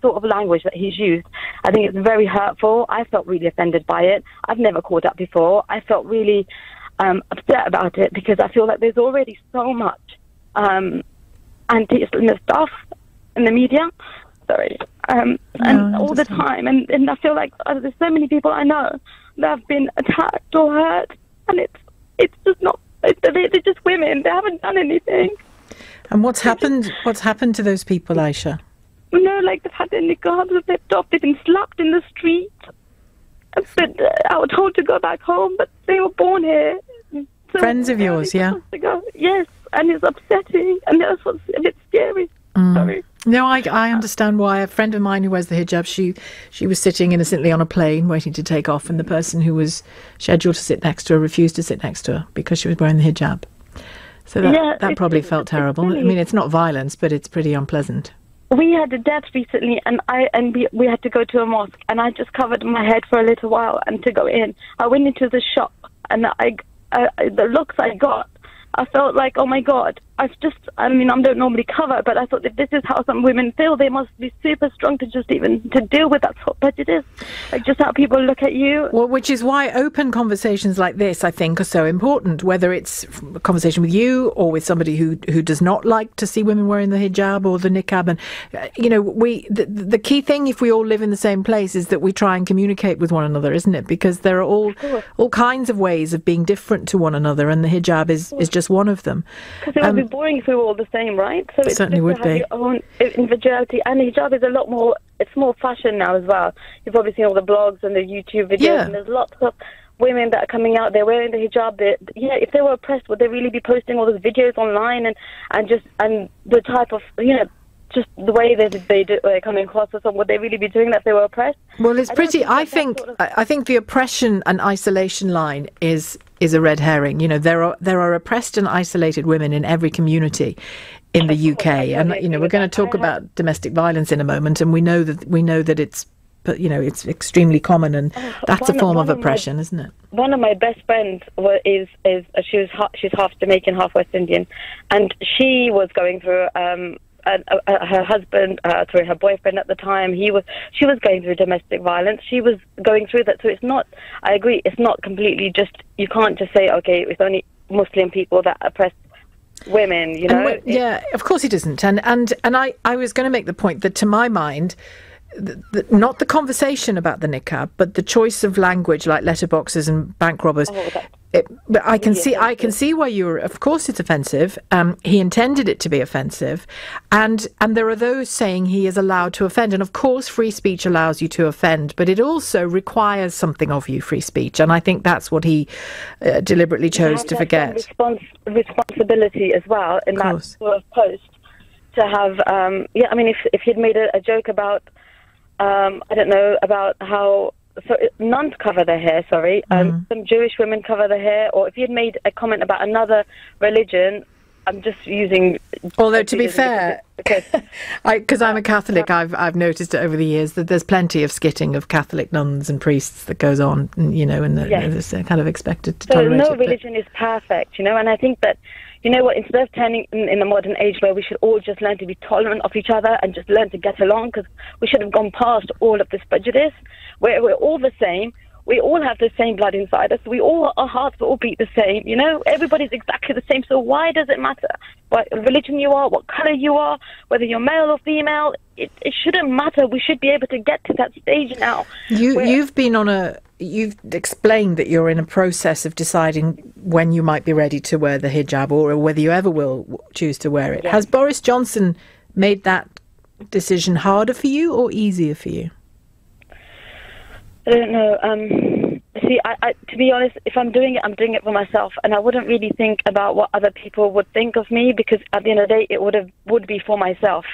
sort of language that he's used, I think it's very hurtful. I felt really offended by it. I've never called up before. I felt really upset about it because I feel like there's already so much anti-Islamist stuff in the media. And all the time. And I feel like there's so many people I know that have been attacked or hurt, and it's just not. They're just women. They haven't done anything. And what's happened? What's happened to those people, Aisha? Like they've had their niqabs ripped off. They've been slapped in the street. But I was told to go back home, but they were born here. So friends of yours, yeah? Yes, and it's upsetting, and that's what's a bit scary. Sorry. No, I understand why. A friend of mine who wears the hijab, she was sitting innocently on a plane waiting to take off, and the person who was scheduled to sit next to her refused to sit next to her because she was wearing the hijab. So that probably felt terrible. I mean, it's not violence, but it's pretty unpleasant. We had a death recently, and we had to go to a mosque, and I just covered my head for a little while and to go in. I went into the shop, and the looks I got, I felt like, oh my God, I don't normally cover, but I thought that this is how some women feel. They must be super strong to just even to deal with that sort of prejudice. Like just how people look at you. Well, which is why open conversations like this, I think, are so important, whether it's a conversation with you or with somebody who does not like to see women wearing the hijab or the niqab. And, the key thing, if we all live in the same place, is that we try and communicate with one another, isn't it? Because there are all kinds of ways of being different to one another, and the hijab is just one of them. Because it would be boring if we were all the same, right? So it certainly would be. Your own individuality, and the hijab is a lot more. It's more fashion now as well. You've probably seen all the blogs and the YouTube videos, and there's lots of women that are coming out. They're wearing the hijab. If they were oppressed, would they really be posting all those videos online and the type of just the way that they're coming across or something? Would they really be doing that if they were oppressed? Well, it's pretty. I think the oppression and isolation line is a red herring. There are oppressed and isolated women in every community in the UK, and we're going to talk about domestic violence in a moment, and we know that it's extremely common, and that's a form of oppression, isn't it? One of my best friends she's half Jamaican, half West Indian, and she was going through her husband, her boyfriend at the time, she was going through domestic violence. She was going through that. So it's not, I agree, it's not completely just, you can't just say, okay, it's only Muslim people that oppress women, of course it isn't. And I was going to make the point that, to my mind, not the conversation about the niqab, but the choice of language, like letterboxes and bank robbers. But I can see why you're. Of course, it's offensive. He intended it to be offensive, and there are those saying he is allowed to offend. And of course, free speech allows you to offend, but it also requires something of you, free speech. And I think that's what he deliberately chose to forget. Responsibility as well in that sort of post to have. If he'd made a joke about. I don't know about how nuns cover their hair, some Jewish women cover their hair, or if you'd made a comment about another religion, I'm just using... Although, to be fair, because I'm a Catholic, I've noticed it over the years that there's plenty of skitting of Catholic nuns and priests that goes on, and it's kind of expected to tolerate it. So no religion is perfect, and I think that, instead of turning in the modern age where we should all just learn to be tolerant of each other and just learn to get along, because we should have gone past all of this prejudice, where we're all the same. We all have the same blood inside us. Our hearts all beat the same. Everybody's exactly the same. So why does it matter what religion you are, what color you are, whether you're male or female? It shouldn't matter. We should be able to get to that stage now. You've explained that you're in a process of deciding when you might be ready to wear the hijab, or whether you ever will choose to wear it. Yes. Has Boris Johnson made that decision harder for you or easier for you? I don't know. See, to be honest, if I'm doing it for myself, and I wouldn't really think about what other people would think of me, because at the end of the day, it would be for myself.